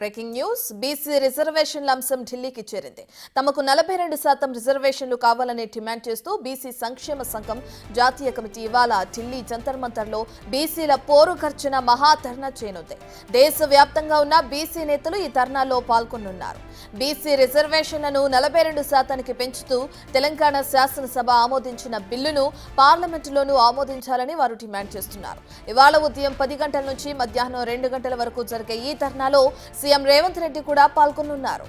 Breaking news BC రిజర్వేషన్ల అంశం ఢిల్లీకి చేరింది. తమకు 42% రిజర్వేషన్లు కావాలని డిమాండ్ చేస్తూ బీసీ సంక్షేమ సంఘం జాతీయ కమిటీ ఇవాళ ఢిల్లీ జంతర్ మంతర్లో బీసీల పోరు ఖర్చున మహాధర్నా చేయనుంది. దేశవ్యాప్తంగా ఉన్న బీసీ నేతలు ఈ ధర్నాలో పాల్గొనున్నారు. బీసీ రిజర్వేషన్లను 42%కి పెంచుతూ తెలంగాణ శాసనసభ ఆమోదించిన బిల్లును పార్లమెంటులోనూ ఆమోదించాలని వారు డిమాండ్ చేస్తున్నారు. ఇవాళ ఉదయం 10 గంటల నుంచి మధ్యాహ్నం 2 గంటల వరకు జరిగే ఈ ధర్నాలో సీఎం రేవంత్ రెడ్డి కూడా పాల్గొనున్నారు.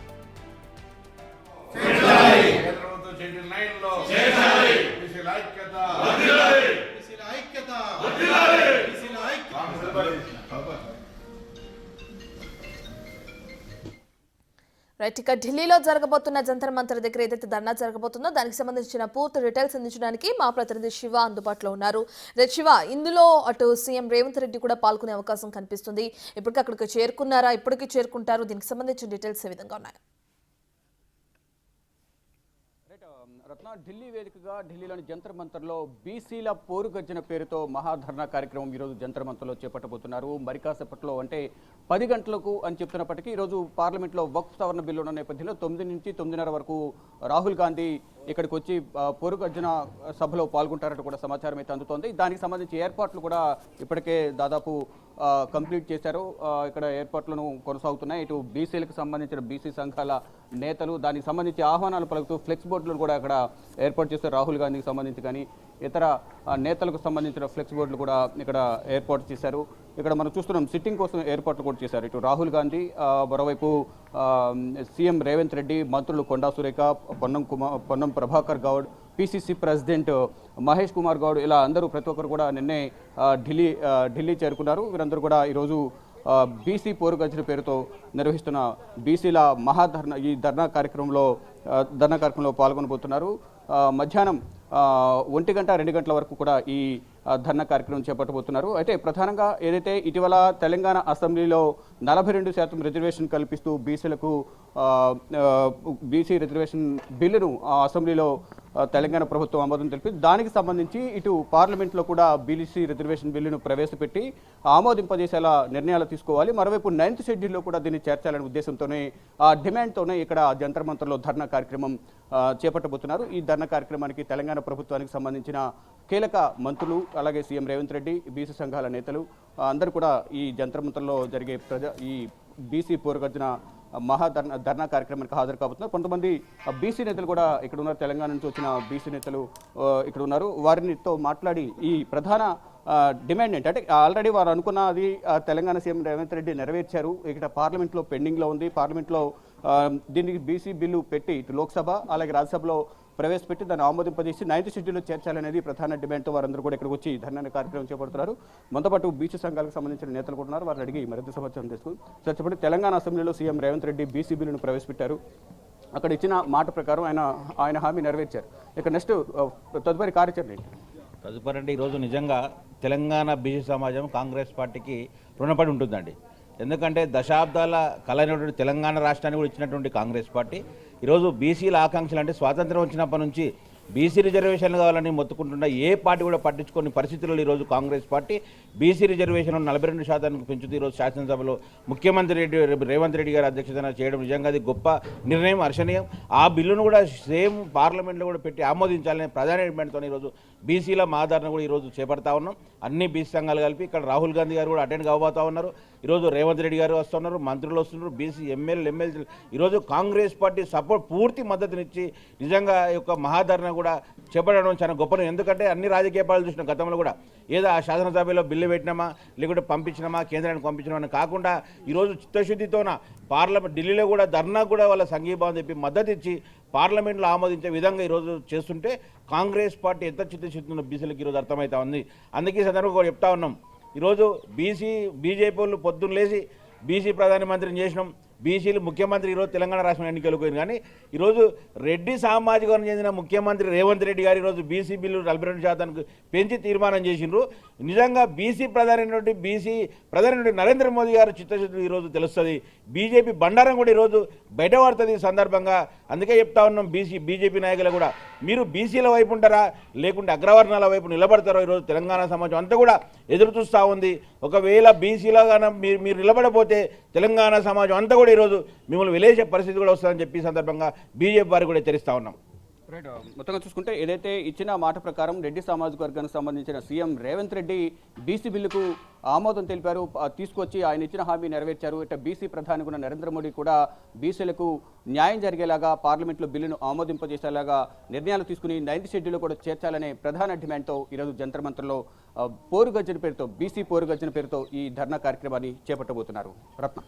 ఇక ఢిల్లీలో జరగబోతున్న జంతర్ మంతర్ దగ్గర ఏదైతే ధర్నా జరగబోతుందో దానికి సంబంధించిన పూర్తి డీటెయిల్స్ అందించడానికి మా ప్రతినిధి శివ అందుబాటులో ఉన్నారు. శివ, ఇందులో అటు సీఎం రేవంత్ రెడ్డి కూడా పాల్గొనే అవకాశం కనిపిస్తుంది. ఇప్పటికీ అక్కడికి చేరుకున్నారా, ఇప్పటికీ చేరుకుంటారు? దీనికి సంబంధించిన డీటెయిల్స్ ఏ విధంగా ఉన్నాయి? రత్న, ఢిల్లీ వేదికగా ఢిల్లీలోని జంతర్ మంతర్లో బీసీల పోరు గర్జన పేరుతో మహాధర్నా కార్యక్రమం ఈరోజు జంతర్ మంతర్లో చేపట్టబోతున్నారు. మరి కాసేపట్లో అంటే 10 గంటలకు అని చెప్తున్నప్పటికీ ఈరోజు పార్లమెంట్లో వక్ఫ్ సవరణ బిల్లు ఉన్న నేపథ్యంలో 9 నుంచి 9:30 వరకు రాహుల్ గాంధీ ఇక్కడికి వచ్చి పోరు గర్జన సభలో పాల్గొంటారంటూ కూడా సమాచారం అయితే అందుతోంది. దానికి సంబంధించి ఏర్పాట్లు కూడా ఇప్పటికే దాదాపు కంప్లీట్ చేశారు. ఇక్కడ ఏర్పాట్లను కొనసాగుతున్నాయి. ఇటు బీసీలకు సంబంధించిన బీసీ సంఘాల నేతలు దానికి సంబంధించి ఆహ్వానాలు పలుకుతూ ఫ్లెక్స్ బోర్డులను కూడా అక్కడ ఏర్పాటు చేశారు. రాహుల్ గాంధీకి సంబంధించి కానీ ఇతర నేతలకు సంబంధించిన ఫ్లెక్స్ బోర్డులు కూడా ఇక్కడ ఏర్పాటు చేశారు. ఇక్కడ మనం చూస్తున్నాం సిట్టింగ్ కోసం ఏర్పాట్లు కూడా చేశారు. ఇటు రాహుల్ గాంధీ, మరోవైపు సీఎం రేవంత్ రెడ్డి, మంత్రులు కొండా సురేఖ, పొన్నం ప్రభాకర్ గౌడ్, పిసిసి ప్రెసిడెంట్ మహేష్ కుమార్ గౌడ్, ఇలా అందరూ ప్రతి ఒక్కరు కూడా నిన్నే ఢిల్లీ చేరుకున్నారు. వీరందరూ కూడా ఈరోజు బీసీ పోరు గర్జన పేరుతో నిర్వహిస్తున్న బీసీల మహాధర్నా ఈ ధర్నా కార్యక్రమంలో పాల్గొనబోతున్నారు. మధ్యాహ్నం 1 గంట 2 గంటల వరకు కూడా ఈ ధర్నా కార్యక్రమం చేపట్టబోతున్నారు. అయితే ప్రధానంగా ఏదైతే ఇటీవల తెలంగాణ అసెంబ్లీలో 42% రిజర్వేషన్ కల్పిస్తూ బీసీలకు బీసీ రిజర్వేషన్ బిల్లును అసెంబ్లీలో తెలంగాణ ప్రభుత్వం ఆమోదం తెలిపింది. దానికి సంబంధించి ఇటు పార్లమెంట్లో కూడా బీసీ రిజర్వేషన్ బిల్లును ప్రవేశపెట్టి ఆమోదింపజేసేలా నిర్ణయాలు తీసుకోవాలి. మరోవైపు 9th షెడ్యూల్లో కూడా దీన్ని చేర్చాలనే ఉద్దేశంతోనే ఆ డిమాండ్తోనే ఇక్కడ జంతర్ మంతర్లో ధర్నా కార్యక్రమం చేపట్టబోతున్నారు. ఈ ధర్నా కార్యక్రమానికి తెలంగాణ ప్రభుత్వానికి సంబంధించిన కీలక మంత్రులు, అలాగే సీఎం రేవంత్ రెడ్డి, బీసీ సంఘాల నేతలు అందరూ కూడా ఈ జంతర్ మంతర్లో జరిగే ఈ బీసీ పోరుగర్జన ధర్నా కార్యక్రమానికి హాజరు కాబోతున్నారు. కొంతమంది బీసీ నేతలు కూడా ఇక్కడ ఉన్నారు. తెలంగాణ నుంచి వచ్చిన బీసీ నేతలు ఇక్కడ ఉన్నారు. వారితో మాట్లాడి ఈ ప్రధాన డిమాండ్ ఏంటి అంటే ఆల్రెడీ వారు అనుకున్నది తెలంగాణ సీఎం రేవంత్ రెడ్డి నెరవేర్చారు. ఇక్కడ పార్లమెంట్లో పెండింగ్లో ఉంది. పార్లమెంట్లో దీనికి బీసీ బిల్లు పెట్టి ఇటు లోక్సభ అలాగే రాజ్యసభలో ప్రవేశపెట్టి దాన్ని ఆమోదింపజేసి 9th షెడ్యూల్లో చేర్చాలనేది ప్రధాన డిమాండ్తో వారందరూ కూడా ఇక్కడికి వచ్చి ధర్నా కార్యక్రమం చేపడుతున్నారు. మనతో పాటు బీసీ సంఘాలకు సంబంధించిన నేతలు కూడా ఉన్నారు. వారిని అడిగి మరింత సమాచారం తెలుసుకుని సార్ చెప్పండి, తెలంగాణ అసెంబ్లీలో సీఎం రేవంత్ రెడ్డి బీసీ బిల్లును ప్రవేశపెట్టారు. అక్కడ ఇచ్చిన మాట ప్రకారం ఆయన హామీ నెరవేర్చారు. ఇక నెక్స్ట్ తదుపరి కార్యాచరణ ఏంటి? తదుపరి అంటే ఈరోజు నిజంగా తెలంగాణ బీసీ సమాజం కాంగ్రెస్ పార్టీకి రుణపడి ఉంటుందండి. ఎందుకంటే దశాబ్దాల కలైనటువంటి తెలంగాణ రాష్ట్రాన్ని కూడా ఇచ్చినటువంటి కాంగ్రెస్ పార్టీ ఈరోజు బీసీల ఆకాంక్షలు అంటే స్వాతంత్రం వచ్చినప్పటి నుంచి బీసీ రిజర్వేషన్లు కావాలని మొత్తుకుంటున్న ఏ పార్టీ కూడా పట్టించుకునే పరిస్థితుల్లో ఈరోజు కాంగ్రెస్ పార్టీ బీసీ రిజర్వేషన్ 42% పెంచుతూ ఈరోజు శాసనసభలో ముఖ్యమంత్రి రేవంత్ రెడ్డి గారి అధ్యక్షతన చేయడం నిజంగా అది గొప్ప నిర్ణయం, హర్షణీయం. ఆ బిల్లును కూడా సేమ్ పార్లమెంట్లో కూడా పెట్టి ఆమోదించాలనే ప్రధాన డిమాండ్తో ఈరోజు బీసీల మాదారణ కూడా ఈరోజు చేపడతా ఉన్నాం. అన్ని బీసీ సంఘాలు కలిపి ఇక్కడ రాహుల్ గాంధీ గారు కూడా అటెండ్ కాబోతా ఉన్నారు. ఈరోజు రేవంత్ రెడ్డి గారు వస్తున్నారు, మంత్రులు వస్తున్నారు, బీసీ ఎమ్మెల్యేలు ఈరోజు కాంగ్రెస్ పార్టీ సపోర్ట్ పూర్తి మద్దతునిచ్చి నిజంగా ఈ యొక్క మహాధరణ కూడా చేపట్టడం చాలా గొప్పను. ఎందుకంటే అన్ని రాజకీయ పార్టీలు చూసిన గతంలో కూడా ఏదో ఆ శాసనసభలో బిల్లు పెట్టినామా లేకుంటే పంపించినామా కేంద్రానికి పంపించినామా కాకుండా ఈరోజు చిత్తశుద్ధితోన పార్లమెంట్ ఢిల్లీలో కూడా ధర్నా కూడా వాళ్ళ సంఘీభావం చెప్పి మద్దతు ఇచ్చి పార్లమెంట్లో ఆమోదించే విధంగా ఈరోజు చేస్తుంటే కాంగ్రెస్ పార్టీ ఎంత చిత్తశుద్ధి బీసీలకు ఈరోజు అర్థమవుతా ఉంది. అందుకే ఈ సందర్భంగా చెప్తా ఉన్నాం, ఈరోజు బీజేపీ వాళ్ళు పొద్దున్న లేచి బీసీ ప్రధానమంత్రిని చేసినాం, బీసీలు ముఖ్యమంత్రి ఈరోజు తెలంగాణ రాష్ట్రం ఎన్నికలకు పోయింది. కానీ ఈరోజు రెడ్డి సామాజిక వర్గం చెందిన ముఖ్యమంత్రి రేవంత్ రెడ్డి గారు ఈరోజు బీసీ బిల్లు 42% పెంచి తీర్మానం చేసిండ్రు. నిజంగా బీసీ ప్రధాని నరేంద్ర మోదీ గారు చిత్తశుద్ధి ఈరోజు తెలుస్తుంది. బీజేపీ బండారం కూడా ఈరోజు బయటపడుతుంది ఈ సందర్భంగా. అందుకే చెప్తా ఉన్నాం బీజేపీ నాయకులు కూడా, మీరు బీసీల వైపు ఉంటారా లేకుంటే అగ్రవర్ణాల వైపు నిలబడతారో ఈరోజు తెలంగాణ సమాజం అంతా కూడా ఎదురు చూస్తూ ఉంది. ఒకవేళ బీసీలో కానీ మీరు నిలబడపోతే తెలంగాణ సమాజం అంతా కూడా ఈరోజు మిమ్మల్ని వెలేసే పరిస్థితి కూడా వస్తుందని చెప్పి ఈ సందర్భంగా బీజేపీ వారికి కూడా హెచ్చరిస్తా ఉన్నాం. రైట్. మొత్తంగా చూసుకుంటే ఏదైతే ఇచ్చిన మాట ప్రకారం రెడ్డి సామాజిక వర్గానికి సంబంధించిన సీఎం రేవంత్ రెడ్డి బీసీ బిల్లుకు ఆమోదం తెలిపారు, తీసుకొచ్చి ఆయన ఇచ్చిన హామీ నెరవేర్చారు. ఇట్లా బీసీ ప్రధాని కూడా నరేంద్ర మోడీ కూడా బీసీలకు న్యాయం జరిగేలాగా పార్లమెంట్లో బిల్లును ఆమోదింపజేసేలాగా నిర్ణయాలు తీసుకుని 9th షెడ్యూల్లో కూడా చేర్చాలనే ప్రధాన డిమాండ్తో ఈరోజు జంతర్ మంతర్లో పోరుగర్జన పేరుతో బీసీ పోరుగర్జన పేరుతో ఈ ధర్నా కార్యక్రమాన్ని చేపట్టబోతున్నారు. రత్న.